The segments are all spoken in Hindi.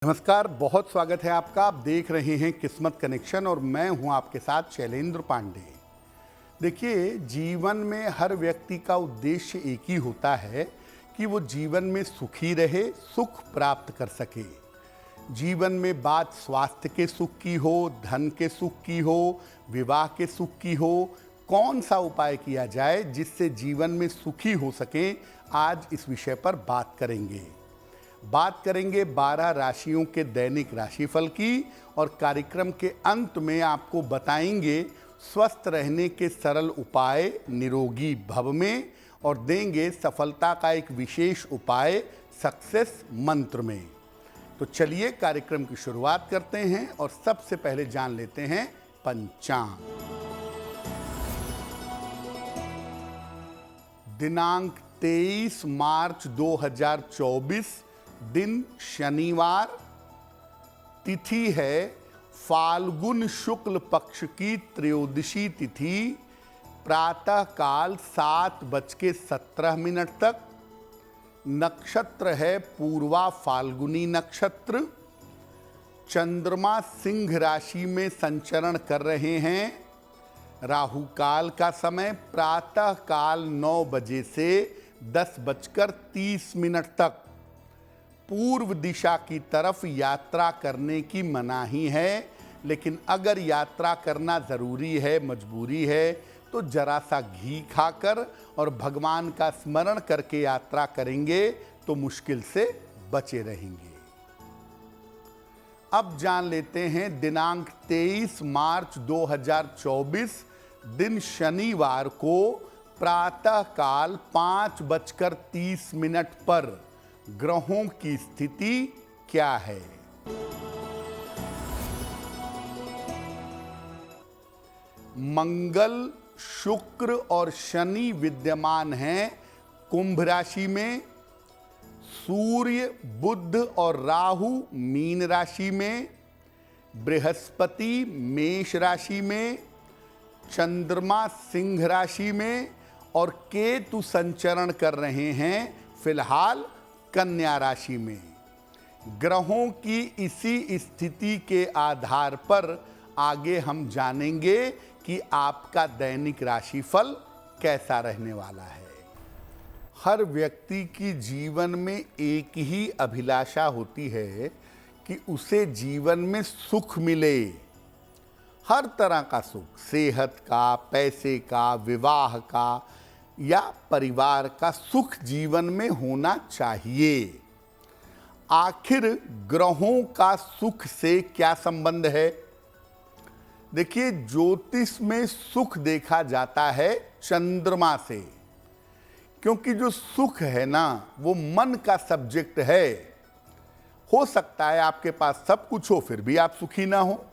नमस्कार, बहुत स्वागत है आपका। आप देख रहे हैं किस्मत कनेक्शन और मैं हूं आपके साथ शैलेंद्र पांडे। देखिए, जीवन में हर व्यक्ति का उद्देश्य एक ही होता है कि वो जीवन में सुखी रहे, सुख प्राप्त कर सके। जीवन में बात स्वास्थ्य के सुख की हो, धन के सुख की हो, विवाह के सुख की हो, कौन सा उपाय किया जाए जिससे जीवन में सुखी हो सके, आज इस विषय पर बात करेंगे। बात करेंगे 12 राशियों के दैनिक राशिफल की और कार्यक्रम के अंत में आपको बताएंगे स्वस्थ रहने के सरल उपाय निरोगी भव में और देंगे सफलता का एक विशेष उपाय सक्सेस मंत्र में। तो चलिए कार्यक्रम की शुरुआत करते हैं और सबसे पहले जान लेते हैं पंचांग। दिनांक 23 मार्च 2024, दिन शनिवार, तिथि है फाल्गुन शुक्ल पक्ष की त्रयोदशी तिथि, प्रातः काल 7:17 तक। नक्षत्र है पूर्वा फाल्गुनी नक्षत्र। चंद्रमा सिंह राशि में संचरण कर रहे हैं। राहु काल का समय प्रातः काल 9 बजे से 10:30 तक। पूर्व दिशा की तरफ यात्रा करने की मनाही है, लेकिन अगर यात्रा करना ज़रूरी है, मजबूरी है, तो जरा सा घी खाकर और भगवान का स्मरण करके यात्रा करेंगे तो मुश्किल से बचे रहेंगे। अब जान लेते हैं दिनांक 23 मार्च 2024, दिन शनिवार को प्रातः काल 5:30 पर ग्रहों की स्थिति क्या है। मंगल, शुक्र और शनि विद्यमान हैं कुंभ राशि में। सूर्य, बुध और राहु मीन राशि में। बृहस्पति मेष राशि में। चंद्रमा सिंह राशि में और केतु संचरण कर रहे हैं फिलहाल कन्या राशि में। ग्रहों की इसी स्थिति के आधार पर आगे हम जानेंगे कि आपका दैनिक राशिफल कैसा रहने वाला है। हर व्यक्ति की जीवन में एक ही अभिलाषा होती है कि उसे जीवन में सुख मिले। हर तरह का सुख, सेहत का, पैसे का, विवाह का या परिवार का सुख जीवन में होना चाहिए। आखिर ग्रहों का सुख से क्या संबंध है? देखिए, ज्योतिष में सुख देखा जाता है चंद्रमा से, क्योंकि जो सुख है ना, वो मन का सब्जेक्ट है। हो सकता है आपके पास सब कुछ हो फिर भी आप सुखी ना हो,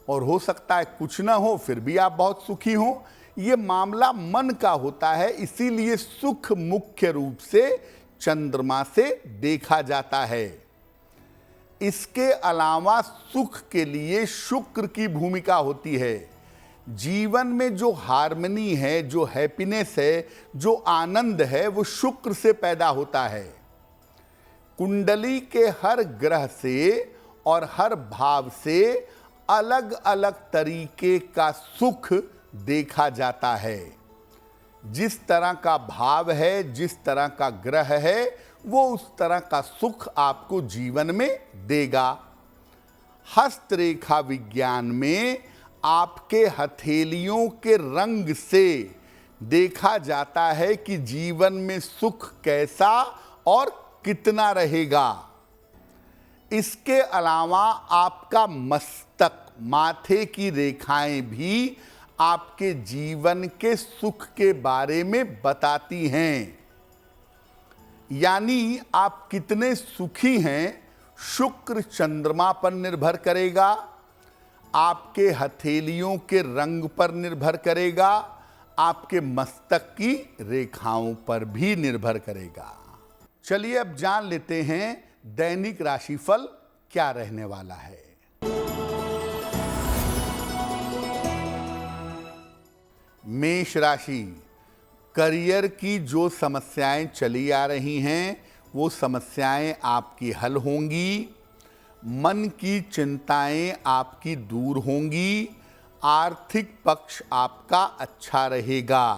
और हो सकता है कुछ ना हो फिर भी आप बहुत सुखी हो। ये मामला मन का होता है, इसीलिए सुख मुख्य रूप से चंद्रमा से देखा जाता है। इसके अलावा सुख के लिए शुक्र की भूमिका होती है। जीवन में जो हार्मनी है, जो हैप्पीनेस है, जो आनंद है, वो शुक्र से पैदा होता है। कुंडली के हर ग्रह से और हर भाव से अलग अलग तरीके का सुख देखा जाता है। जिस तरह का भाव है, जिस तरह का ग्रह है, वो उस तरह का सुख आपको जीवन में देगा। हस्तरेखा विज्ञान में आपके हथेलियों के रंग से देखा जाता है कि जीवन में सुख कैसा और कितना रहेगा। इसके अलावा आपका मस्तक, माथे की रेखाएं भी आपके जीवन के सुख के बारे में बताती हैं। यानी आप कितने सुखी हैं, शुक्र चंद्रमा पर निर्भर करेगा, आपके हथेलियों के रंग पर निर्भर करेगा, आपके मस्तक की रेखाओं पर भी निर्भर करेगा। चलिए अब जान लेते हैं दैनिक राशिफल क्या रहने वाला है। मेष राशि, करियर की जो समस्याएं चली आ रही हैं वो समस्याएं आपकी हल होंगी। मन की चिंताएं आपकी दूर होंगी, आर्थिक पक्ष आपका अच्छा रहेगा।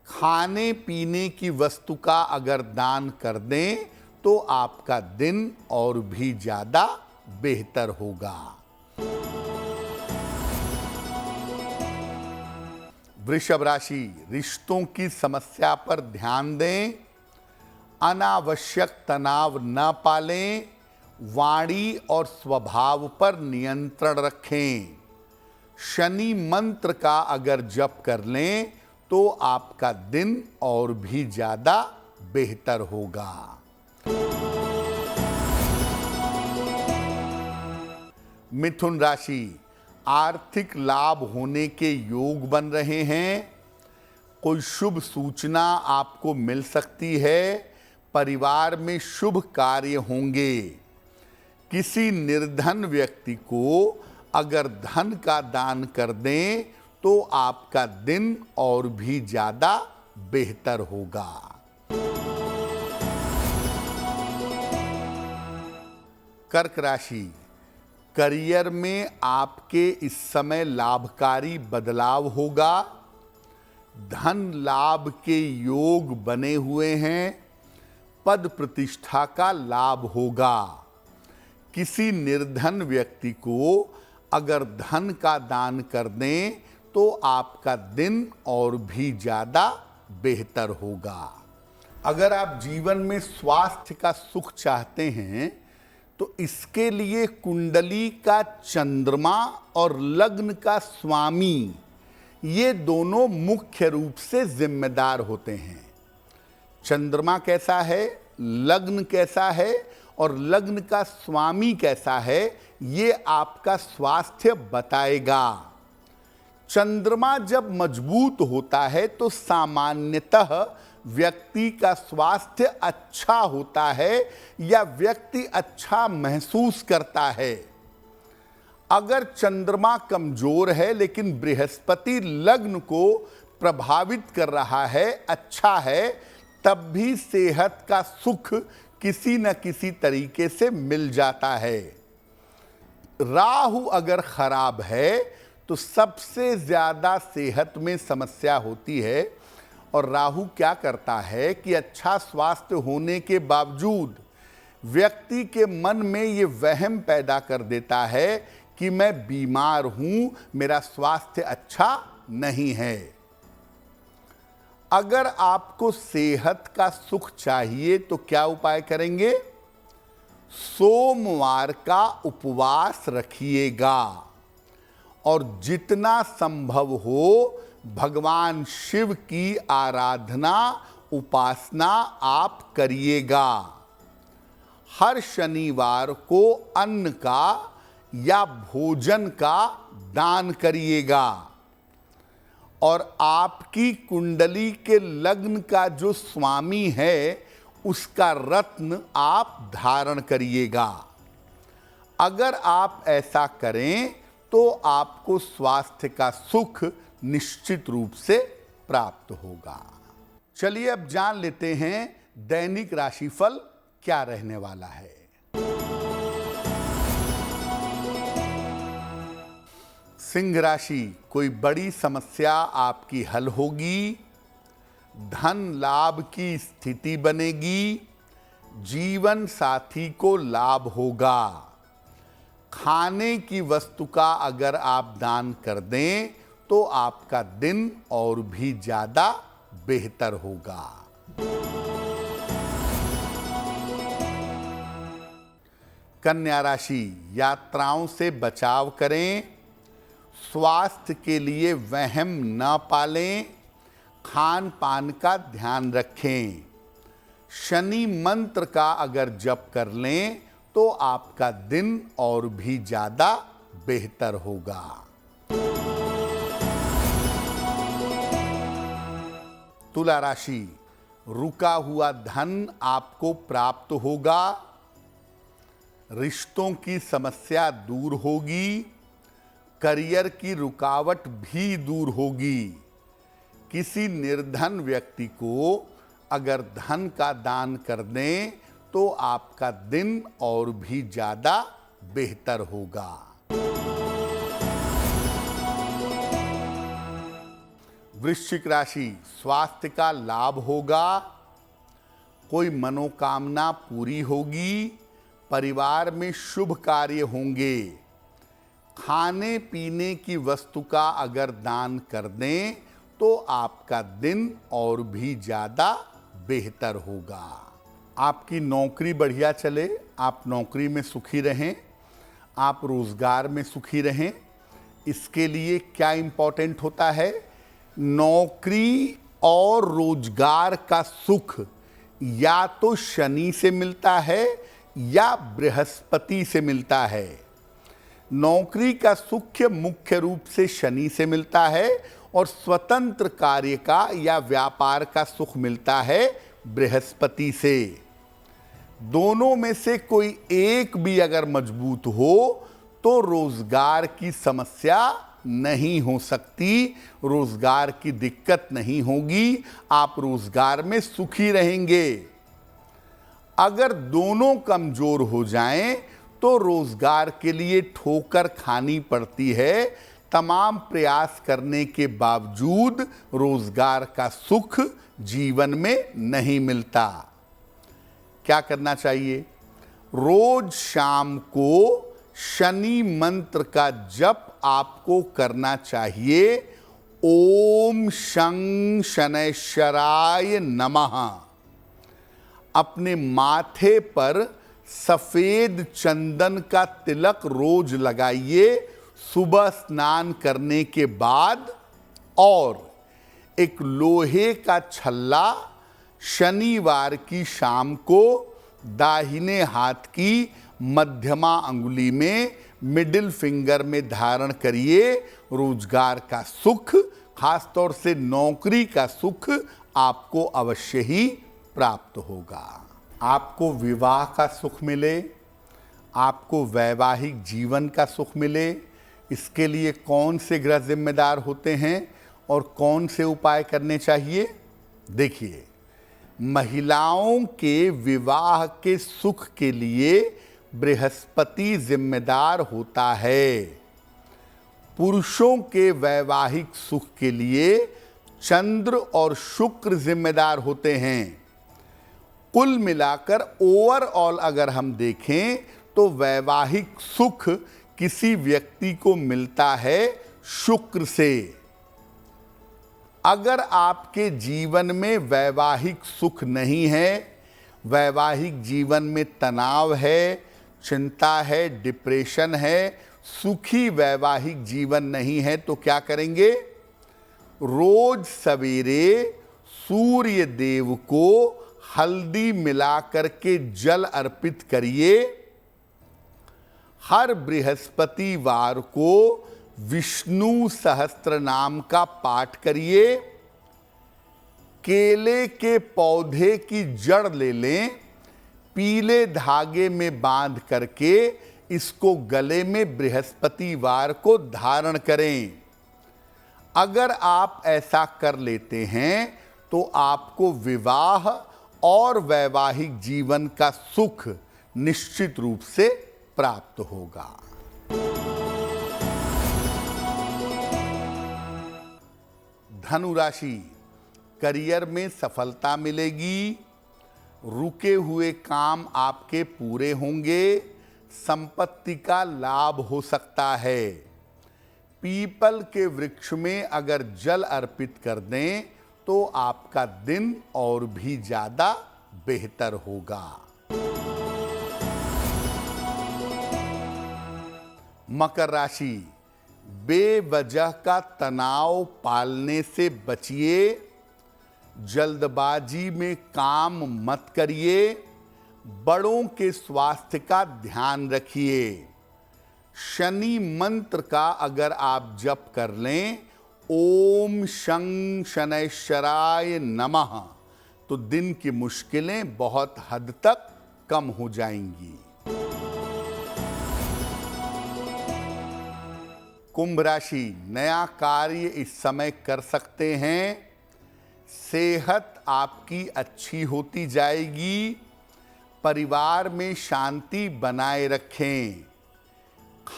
खाने पीने की वस्तु का अगर दान कर दें तो आपका दिन और भी ज्यादा बेहतर होगा। वृषभ राशि, रिश्तों की समस्या पर ध्यान दें, अनावश्यक तनाव न पालें, वाणी और स्वभाव पर नियंत्रण रखें। शनि मंत्र का अगर जप कर लें तो आपका दिन और भी ज्यादा बेहतर होगा। मिथुन राशि, आर्थिक लाभ होने के योग बन रहे हैं। कोई शुभ सूचना आपको मिल सकती है। परिवार में शुभ कार्य होंगे। किसी निर्धन व्यक्ति को अगर धन का दान कर दें तो आपका दिन और भी ज्यादा बेहतर होगा। कर्क राशि, करियर में आपके इस समय लाभकारी बदलाव होगा। धन लाभ के योग बने हुए हैं। पद प्रतिष्ठा का लाभ होगा। किसी निर्धन व्यक्ति को अगर धन का दान कर दें तो आपका दिन और भी ज्यादा बेहतर होगा। अगर आप जीवन में स्वास्थ्य का सुख चाहते हैं तो इसके लिए कुंडली का चंद्रमा और लग्न का स्वामी, ये दोनों मुख्य रूप से जिम्मेदार होते हैं। चंद्रमा कैसा है, लग्न कैसा है और लग्न का स्वामी कैसा है, ये आपका स्वास्थ्य बताएगा। चंद्रमा जब मजबूत होता है तो सामान्यतः व्यक्ति का स्वास्थ्य अच्छा होता है या व्यक्ति अच्छा महसूस करता है। अगर चंद्रमा कमजोर है लेकिन बृहस्पति लग्न को प्रभावित कर रहा है, अच्छा है, तब भी सेहत का सुख किसी न किसी तरीके से मिल जाता है। राहु अगर खराब है तो सबसे ज्यादा सेहत में समस्या होती है। और राहु क्या करता है कि अच्छा स्वास्थ्य होने के बावजूद व्यक्ति के मन में ये वहम पैदा कर देता है कि मैं बीमार हूं, मेरा स्वास्थ्य अच्छा नहीं है। अगर आपको सेहत का सुख चाहिए तो क्या उपाय करेंगे? सोमवार का उपवास रखिएगा और जितना संभव हो भगवान शिव की आराधना उपासना आप करिएगा। हर शनिवार को अन्न का या भोजन का दान करिएगा और आपकी कुंडली के लग्न का जो स्वामी है उसका रत्न आप धारण करिएगा। अगर आप ऐसा करें तो आपको स्वास्थ्य का सुख निश्चित रूप से प्राप्त होगा। चलिए अब जान लेते हैं दैनिक राशिफल क्या रहने वाला है। सिंह राशि, कोई बड़ी समस्या आपकी हल होगी। धन लाभ की स्थिति बनेगी। जीवन साथी को लाभ होगा। खाने की वस्तु का अगर आप दान कर दें तो आपका दिन और भी ज्यादा बेहतर होगा। कन्या राशि, यात्राओं से बचाव करें। स्वास्थ्य के लिए वहम न पालें। खान पान का ध्यान रखें। शनि मंत्र का अगर जप कर लें तो आपका दिन और भी ज्यादा बेहतर होगा। तुला राशि, रुका हुआ धन आपको प्राप्त होगा। रिश्तों की समस्या दूर होगी। करियर की रुकावट भी दूर होगी। किसी निर्धन व्यक्ति को अगर धन का दान कर दें तो आपका दिन और भी ज्यादा बेहतर होगा। वृश्चिक राशि, स्वास्थ्य का लाभ होगा, कोई मनोकामना पूरी होगी, परिवार में शुभ कार्य होंगे। खाने पीने की वस्तु का अगर दान कर दें तो आपका दिन और भी ज़्यादा बेहतर होगा। आपकी नौकरी बढ़िया चले, आप नौकरी में सुखी रहें, आप रोज़गार में सुखी रहें। इसके लिए क्या इम्पोर्टेंट होता है? नौकरी और रोजगार का सुख या तो शनि से मिलता है या बृहस्पति से मिलता है। नौकरी का सुख मुख्य रूप से शनि से मिलता है और स्वतंत्र कार्य का या व्यापार का सुख मिलता है बृहस्पति से। दोनों में से कोई एक भी अगर मजबूत हो तो रोजगार की समस्या नहीं हो सकती, रोजगार की दिक्कत नहीं होगी, आप रोजगार में सुखी रहेंगे। अगर दोनों कमजोर हो जाएं तो रोजगार के लिए ठोकर खानी पड़ती है। तमाम प्रयास करने के बावजूद रोजगार का सुख जीवन में नहीं मिलता। क्या करना चाहिए? रोज शाम को शनि मंत्र का जप आपको करना चाहिए। ओम शं शनैश्चराय नमः। अपने माथे पर सफेद चंदन का तिलक रोज लगाइए सुबह स्नान करने के बाद, और एक लोहे का छल्ला शनिवार की शाम को दाहिने हाथ की मध्यमा अंगुली में, मिडिल फिंगर में धारण करिए। रोजगार का सुख, खासतौर से नौकरी का सुख आपको अवश्य ही प्राप्त होगा। आपको विवाह का सुख मिले, आपको वैवाहिक जीवन का सुख मिले, इसके लिए कौन से ग्रह जिम्मेदार होते हैं और कौन से उपाय करने चाहिए? देखिए, महिलाओं के विवाह के सुख के लिए बृहस्पति जिम्मेदार होता है। पुरुषों के वैवाहिक सुख के लिए चंद्र और शुक्र जिम्मेदार होते हैं। कुल मिलाकर ओवरऑल अगर हम देखें तो वैवाहिक सुख किसी व्यक्ति को मिलता है शुक्र से। अगर आपके जीवन में वैवाहिक सुख नहीं है, वैवाहिक जीवन में तनाव है, चिंता है, डिप्रेशन है, सुखी वैवाहिक जीवन नहीं है, तो क्या करेंगे? रोज सवेरे सूर्य देव को हल्दी मिलाकर के जल अर्पित करिए। हर बृहस्पतिवार को विष्णु सहस्त्र नाम का पाठ करिए। केले के पौधे की जड़ ले लें, पीले धागे में बांध करके इसको गले में बृहस्पतिवार को धारण करें। अगर आप ऐसा कर लेते हैं तो आपको विवाह और वैवाहिक जीवन का सुख निश्चित रूप से प्राप्त होगा। धनु राशि, करियर में सफलता मिलेगी, रुके हुए काम आपके पूरे होंगे, संपत्ति का लाभ हो सकता है। पीपल के वृक्ष में अगर जल अर्पित कर दें तो आपका दिन और भी ज्यादा बेहतर होगा। मकर राशि, बेवजह का तनाव पालने से बचिए, जल्दबाजी में काम मत करिए, बड़ों के स्वास्थ्य का ध्यान रखिए। शनि मंत्र का अगर आप जप कर लें, ओम शं शनैश्चराय नमः, तो दिन की मुश्किलें बहुत हद तक कम हो जाएंगी। कुंभ राशि, नया कार्य इस समय कर सकते हैं, सेहत आपकी अच्छी होती जाएगी, परिवार में शांति बनाए रखें।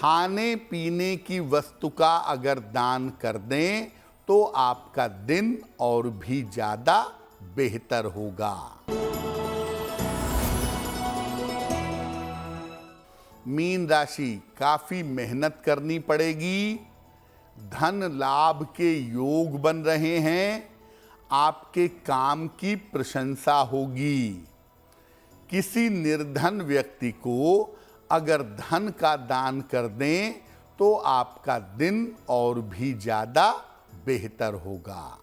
खाने पीने की वस्तु का अगर दान कर दें तो आपका दिन और भी ज्यादा बेहतर होगा। मीन राशि, काफी मेहनत करनी पड़ेगी। धन लाभ के योग बन रहे हैं। आपके काम की प्रशंसा होगी। किसी निर्धन व्यक्ति को अगर धन का दान कर दें तो आपका दिन और भी ज्यादा बेहतर होगा।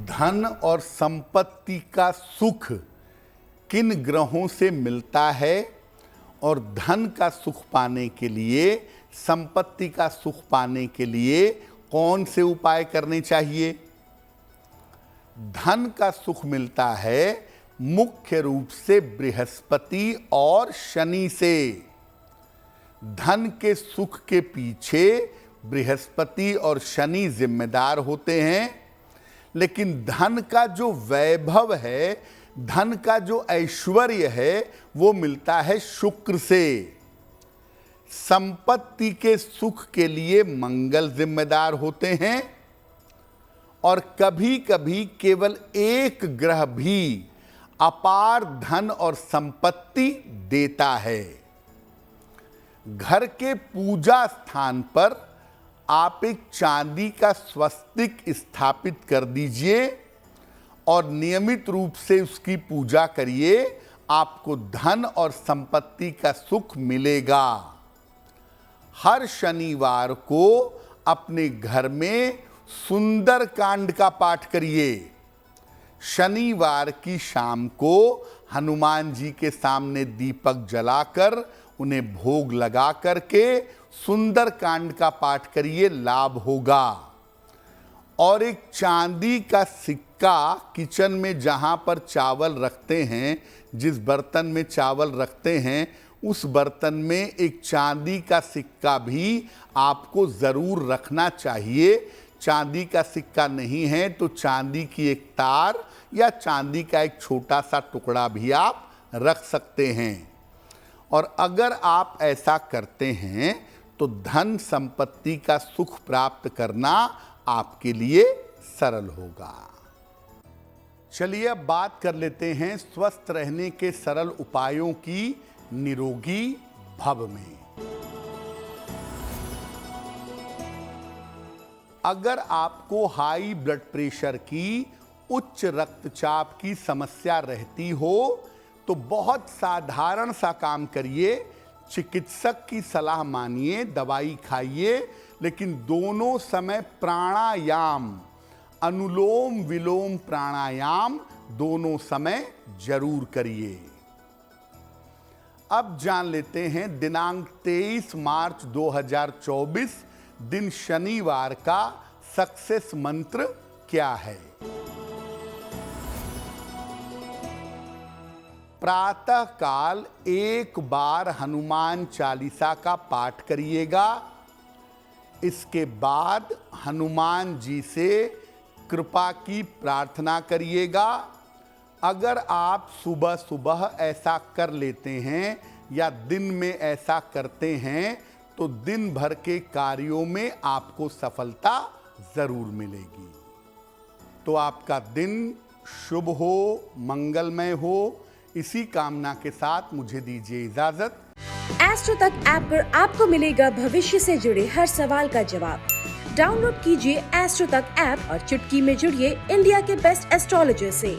धन और संपत्ति का सुख किन ग्रहों से मिलता है और धन का सुख पाने के लिए, संपत्ति का सुख पाने के लिए कौन से उपाय करने चाहिए? धन का सुख मिलता है मुख्य रूप से बृहस्पति और शनि से। धन के सुख के पीछे बृहस्पति और शनि जिम्मेदार होते हैं, लेकिन धन का जो वैभव है, धन का जो ऐश्वर्य है, वो मिलता है शुक्र से। संपत्ति के सुख के लिए मंगल जिम्मेदार होते हैं और कभी कभी केवल एक ग्रह भी अपार धन और संपत्ति देता है। घर के पूजा स्थान पर आप एक चांदी का स्वस्तिक स्थापित कर दीजिए और नियमित रूप से उसकी पूजा करिए। आपको धन और संपत्ति का सुख मिलेगा। हर शनिवार को अपने घर में सुंदर कांड का पाठ करिए। शनिवार की शाम को हनुमान जी के सामने दीपक जलाकर उन्हें भोग लगा करके सुंदर कांड का पाठ करिए, लाभ होगा। और एक चांदी का सिक्का किचन में जहां पर चावल रखते हैं, जिस बर्तन में चावल रखते हैं, उस बर्तन में एक चांदी का सिक्का भी आपको जरूर रखना चाहिए। चांदी का सिक्का नहीं है तो चांदी की एक तार या चांदी का एक छोटा सा टुकड़ा भी आप रख सकते हैं। और अगर आप ऐसा करते हैं तो धन संपत्ति का सुख प्राप्त करना आपके लिए सरल होगा। चलिए अब बात कर लेते हैं स्वस्थ रहने के सरल उपायों की निरोगी भव में। अगर आपको हाई ब्लड प्रेशर की, उच्च रक्तचाप की समस्या रहती हो तो बहुत साधारण सा काम करिए। चिकित्सक की सलाह मानिए, दवाई खाइए, लेकिन दोनों समय प्राणायाम, अनुलोम विलोम प्राणायाम दोनों समय जरूर करिए। अब जान लेते हैं दिनांक 23 मार्च 2024 दिन शनिवार का सक्सेस मंत्र क्या है। प्रातः काल एक बार हनुमान चालीसा का पाठ करिएगा। इसके बाद हनुमान जी से कृपा की प्रार्थना करिएगा। अगर आप सुबह सुबह ऐसा कर लेते हैं या दिन में ऐसा करते हैं तो दिन भर के कार्यों में आपको सफलता जरूर मिलेगी। तो आपका दिन शुभ हो, मंगलमय हो, इसी कामना के साथ मुझे दीजिए इजाजत। एस्ट्रो तक ऐप पर आपको मिलेगा भविष्य से जुड़े हर सवाल का जवाब। डाउनलोड कीजिए एस्ट्रो तक ऐप और चुटकी में जुड़िए इंडिया के बेस्ट एस्ट्रोलॉजर से।